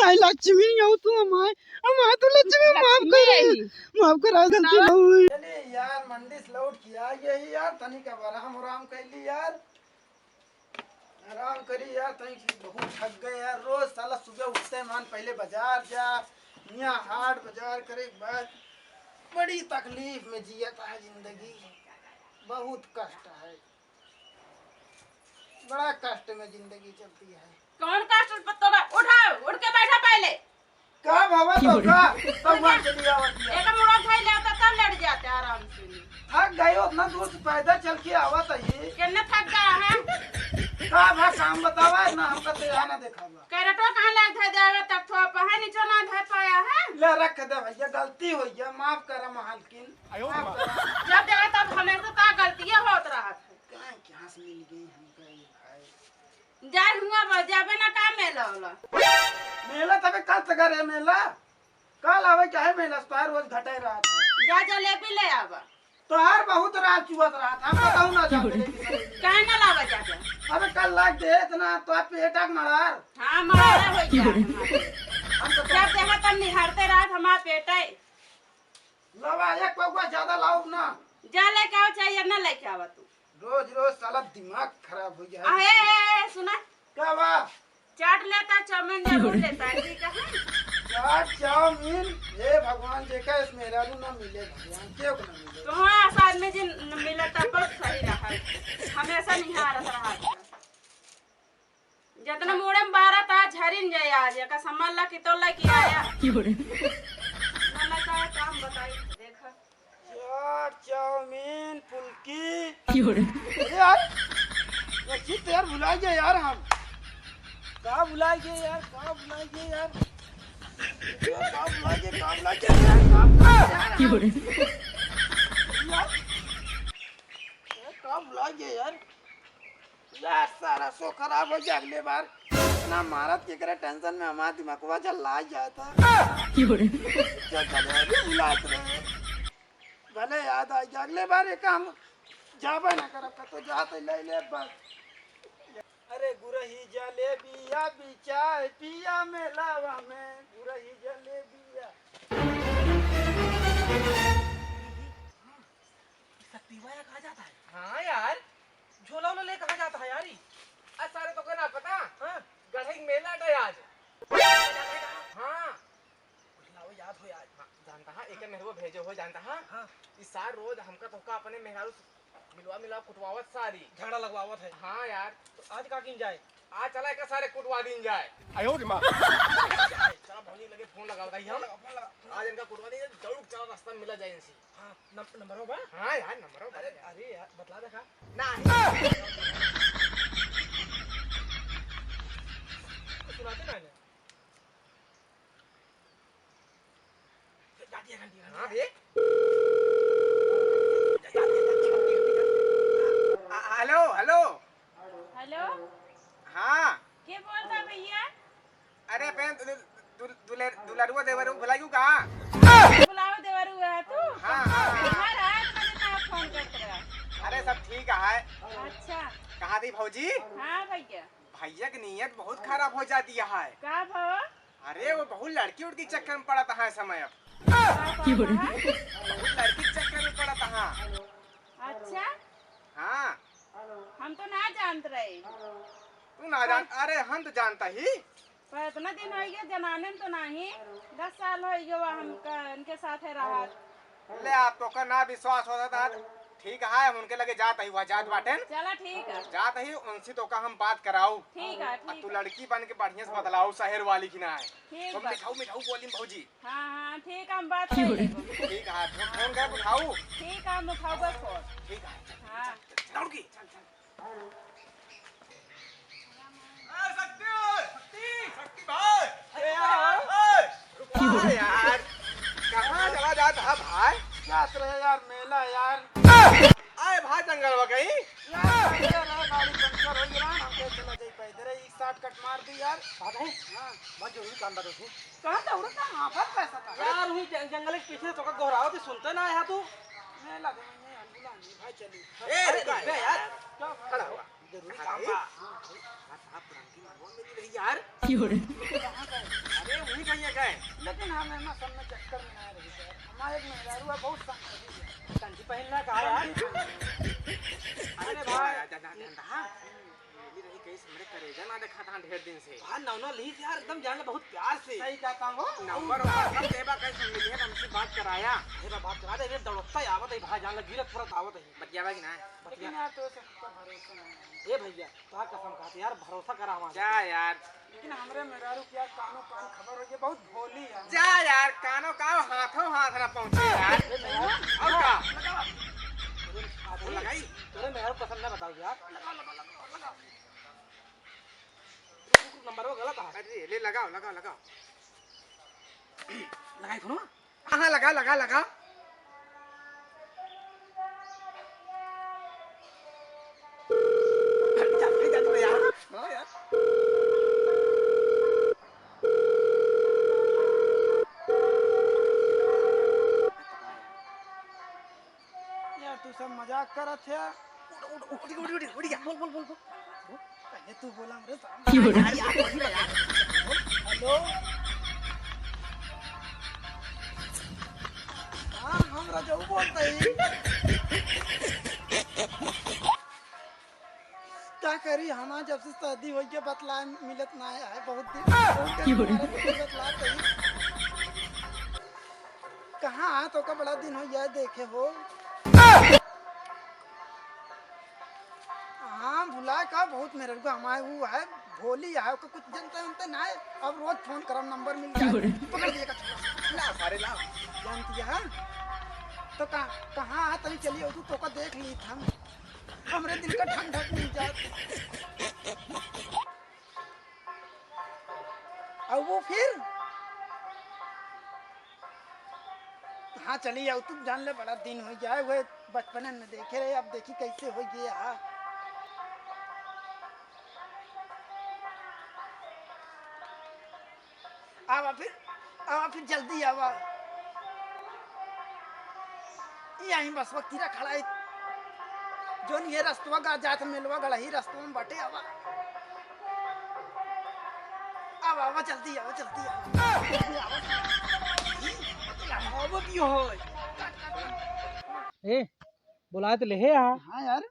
My Lakshmi हो तू my अम्मा तू लक्ष्मी माफ कर गलती न हुई। चले यार मंडी से लौट किया यही यार तनी का आराम आराम कर ली यार, आराम करी यार तनी बहुत थक गए यार। रोज साला सुबह उठते मान पहले बाजार जा, यहाँ हाट बाजार करे के बाद बड़ी तकलीफ में जियता है जिंदगी, बहुत कष्ट है, बड़ा कष्ट में जिंदगी चलती है। कौन कष्ट पत्तोगा उठाओ उठ के बैठा पहले का बाबा तो का भगवान चली आवत है एक मुड़ा खाई ले आता तब लड़ जाते आराम से। थक गए उतना दूर से पैदल चल के आवत है कितने थक गया है का भा काम बतावा ना हमका तो यहाँ ना देखावा कैरेटो कहां लग थे देवे तब तो पहा नीचे ना धर पाया है। ले रख दे भैया गलती हो गया माफ कर मालकिन जब देवे तब हमेशा ता गलती होत रहा था। कहां से मिल गई हमका ये भाई जाय हुआ जाबे ना काम मेला होला मेला तबे कल तक रे मेला कल आवे चाहे मेला स्टार रोज घटे रहा था जा जलेबी ले आवा तोहार बहुत रात चुवत रहा था हम कहू ना जाके काहे ना लावा जाके अबे कल लाग दे इतना तो पेटक मरार हां मारा हो गया हम तो जब देखा तब निहारते रात हमारा पेटे लवा एक पौवा ज्यादा लाओ ना जा लेके आओ चाहिए ना लेके आवा तू रोज रोज साला दिमाग खराब हो गया है। अहे सुना क्या बा चाट लेता चाउमीन जरूर लेता है ठीक है चाट चाउमीन हे भगवान देखा इस मेहरारू ना मिले भगवान क्यों ना मिले तो हाँ साथ में जिन मिला तब बहुत सही रहा हमेशा नहीं हार रहा जितना मोड़े में 12 था झरिन जाए आज का सम्मान ला की तो ला की आया ना का काम बताई देखा चाट चाउमीन फुल्की यार ये चीज यार भुला गए यार हम का भुला गए यार का भुला गए यार का भुला गए का भुला गए का भुला गए यार यार सारा सो खराब हो गया अगले बार इतना मारत के करे टेंशन में हमारा दिमागवा चला जाता क्या चले भुलात रहे भले याद आ गया अगले बार एक हम जाबे ना करब तो जाते ले ले बस। अरे गुरही जलेबिया बिचाय पिया में लावा में गुरही जलेबिया शक्तिवा कहा जाता है। हाँ यार झोला वाला ले कहा जाता है यारी आज सारे तो कहना पता हाँ गढ़ई मेला डे आज हाँ बुलाओ याद हो याद हाँ, जानता है एक मेहरबो भेजो हो जानता है हाँ इस सार रोज हमका तो अपने मेहरारू मिलवा कुटवावत सारी झगड़ा लगवावत है। हाँ यार तो आज का किन जाए आज चला एक सारे कुटवा दिन जाए आयो रे मां चला भौजी लगे फोन लगाओ भाई हम आज इनका कुटवा दिन जरूर चला रास्ता में मिला जाए इनसे। हाँ नंबर हो बा हाँ यार नंबर हो अरे यार बतला देखा नहीं सुनाते ना जाती है हाँ बे हेलो हेलो हेलो हाँ के बोलता भैया अरे बहन दुलरुआ देवरू बुलायू का बुलाओ देवर हुआ है तू हाँ हाँ हर रात मुझे ना फोन करते रहा। अरे सब ठीक है अच्छा कहाँ थी भौजी हाँ भैया भैया की नीयत बहुत खराब हो जाती है का भाव अरे वो बहुत लड़की उड़की चक्कर में पड़ा था समय अब बहुत लड़की चक्कर में पड़ा था। अच्छा हाँ हम तो ना जानते रहे तू ना जान अरे हम तो जानता ही पर इतना दिन हो गया जनाने में तो नहीं 10 साल हो गया हम इनके साथ है रहा। ले आप तो का ना विश्वास होता था ठीक है हम उनके लगे जात ही जात बाटेन चला ठीक है जात ही उनसे तो का हम बात कराऊ ठीक है तू लड़की बन के बढ़िया से बतलाऊ शहर वाली की ना है ठीक तो है मिठाऊ मिठाऊ बोली भौजी हाँ हाँ ठीक है हम बात कर लेंगे ठीक है फोन कर बुझाऊ ठीक है हम उठाऊंगा फोन ठीक है हाँ दौड़ की यार कहाँ चला जाता है भाई याद रहे यार मेला यार आए भाई जंगल में कहीं यार गाड़ी पंचर हो गया हमके चला जाई पैदल एक शॉर्ट कट मार दी यार बात है हां बहुत जरूरी काम बता तू कहां दौड़ कहां पर पैसा था यार हुई जंगल के पीछे तो का गोहराओ तो सुनते ना है तू मेला देंगे अंबुलानी भाई चली ए यार क्या खड़ा हुआ जरूरी काम बा हां आप पुरानी मालूम मेरी रही यार अरे है लेकिन हमें ना सब में चक्कर में आ रही है। हमारे एक मेहरारू है बहुत संकरी है। कंठी पहनना कहा यार। अरे भाई ये रही कहीं हमरे करेजा ना देखा था ढेर दिन से। हां नौनो ली यार एकदम जान बहुत प्यार से। सही कहता हूँ। नंबर सब देबा कैसे मिली है हमसे बात कराया। अरे बात करा दे रे दौड़ता आवत है भाई जान लग गिरत पूरा आवत है। बतियावा की ना लेकिन यार तो सबका भरोसा नहीं है। ए भैया तो कसम खाते यार भरोसा करा हमारा। क्या यार लेकिन हमरे मेहरारू की यार कानों कान खबर हो ये बहुत भोली है। जा यार कानो का हाथों हाथ ना पहुंचे यार। और का लगाई तेरे मेहरारू पसंद ना बताओ यार। लगा नंबर वो गलत है। अरे ले लगाओ लगाओ लगाओ लगाई सुनो। हां लगा लगा लगा यार तू सब मजाक करत है। उड़ गया बोल बोल बोल पहले तू बोला हमरे सामने। हेलो हाँ हम राजाऊ बोलते ही। क्या करी हमार जब से शादी हुई के बतला मिलत ना है बहुत दिन बतलाते ही। कहाँ तो का बड़ा दिन हो गया देखे हो। हाँ भुला का बहुत मेरे को हमारे वो है भोली है को कुछ जनता उनते ना है। अब रोज फोन करम नंबर मिल जाए पकड़ दिएगा ला सारे ला जानती है। तो कहाँ है तभी चली हो तू तो का देख ली था हमरे दिल का ठंडक मिल जाए। और वो फिर हाँ चली जाओ तुम जान ले बड़ा दिन हो जाए वो बचपन में देखे रहे अब देखी कैसे हो गया। आवा फिर जल्दी आवा यहीं बस वक्त तीरा खड़ा है जोन ये रास्तवा का जात मिलवा गड़ा ही रास्तवा में बाटे आवा आवा आवा जल्दी आवा वो भी हो ए बुलाए तो ले यार। हाँ यार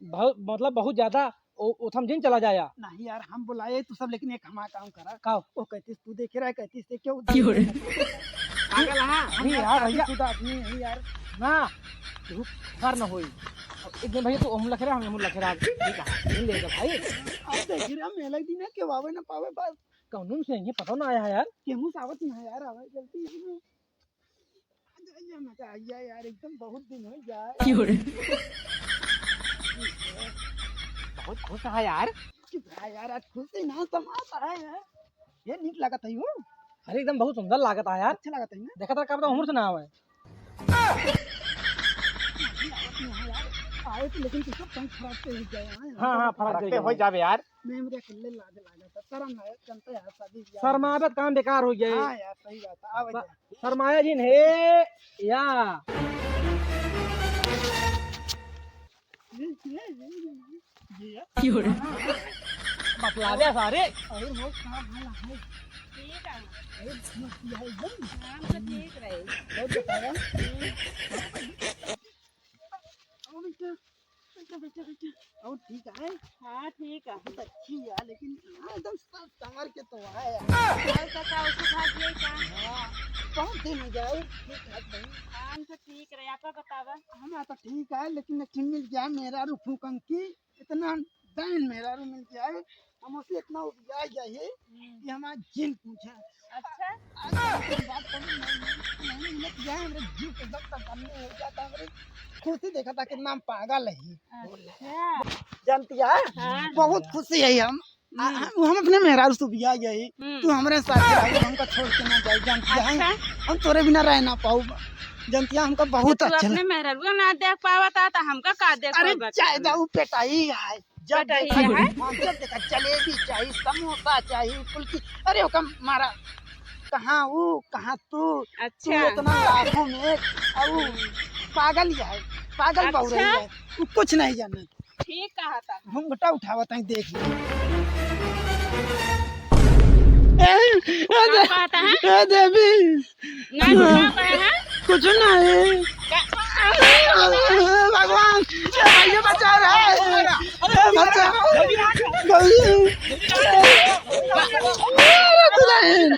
बहुत मतलब बहुत ज्यादा उथम जिन चला जाया। नहीं यार हम बुलाए तो सब लेकिन एक हमारा काम करा का वो कहती तू देख रहा है कहती से क्यों पागल हां नहीं यार भैया खुदा आदमी नहीं यार ना तू फर न होई एक दिन भैया तू हम लख रहा हम लख रहा ठीक है ले ले भाई। अब देख रहा मेला दिन है के वावे ना पावे बस कानून से ये पता ना आया है यार केहू सावत नहीं यार आवे जल्दी इसमें आइए मत आइए यार एकदम बहुत दिन हो जाए। बहुत खुश है यार। यार आज खुशी ना समाता है यार ये नीक लागत है वो। अरे एकदम बहुत सुंदर लागत है यार। अच्छा लागत है ना देखा था कब उम्र से ना आवे आए तो लेकिन किसी पंख खराब से ही गए हैं। हां फरक पे हो जावे यार। मैं मेरे कल्ले लाज लागत है शर्म है जनता यार शादी शर्मावत काम बेकार हो गए। हां यार सही बात है आवे शर्माया जिन है या बतला दे सारे और वो कहां भाला है ठीक है अरे मस्त है एकदम हम तो ठीक रहे। बहुत बताया बेटा और ठीक है। हाँ ठीक है बहुत अच्छी है लेकिन एकदम सब संवर के तो है यार तो का उसे भाग गई का बहुत दिन हो जाए ठीक है भाई हम तो ठीक रहे आप बतावा। हम तो ठीक है लेकिन एक मिल जाए मेरा रूफू कंकी इतना दाइन मेरा रू मिल जाए हम उसे इतना उपजा जाइए कि हमारा जिन पूछे। अच्छा बात नहीं मिल जाए मेरे जीव एकदम तकन्ने हो जाता है खुशी देखा था कितना पागल है अच्छा जानती है। हाँ। बहुत खुशी है हम अपने मेहरारू से बिया गई तू हमारे साथ रहो हमको छोड़ के ना जाए जानती है। हम तोरे बिना रह ना पाऊ जानती है हमको बहुत अच्छा अपने मेहरारू ना देख पावा था तो हमका का देख अरे पावा। चाय दाऊ पेटाई है जब पेटाई देखा है? जब देखा जलेबी चाहिए समोसा चाहिए कुल्फी अरे हुक्म मारा कहाँ वो कहाँ तू अच्छा इतना लाखों में और पागल ही है पागल बहु रही है तू कुछ नहीं जाना। ठीक कहा था हम घटा उठावा तक देख बात ए देवी नहीं क्या कहे हैं कुछ नहीं भगवान ये बचा रहा है बचा अरे दुल्हन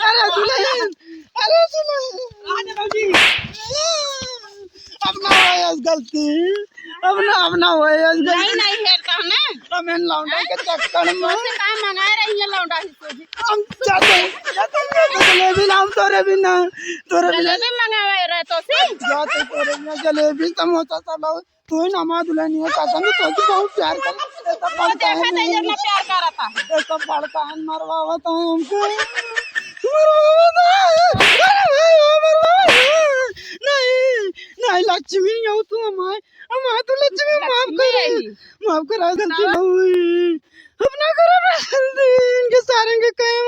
अरे दुल्हन अरे दुल्हन अपना वयस गलती अपना वयस नहीं गलती नहीं हेरता हमें मैं लौंडा के चक्कर में उससे काम मंगा रही है लौंडा ही तो भी हम जाते जलेबी नाम तोरे बिना जलेबी मंगावे रहे तो सी जाते तोरे बिना जलेबी समोसा सब तू ही नामा दुल्हन है कसम तो बहुत प्यार कर ऐसा वो पड़ता देखा था है जब मैं प्यार कर रहा था ऐसा पड़ता है मरवावता है हमको मरवावता है अरे भाई वो मरवावता है नहीं नहीं लक्ष्मी हो तू हमारे तू लक्ष्मी माफ करा गलती हुई अपना करो मैं इनके सारे के कहे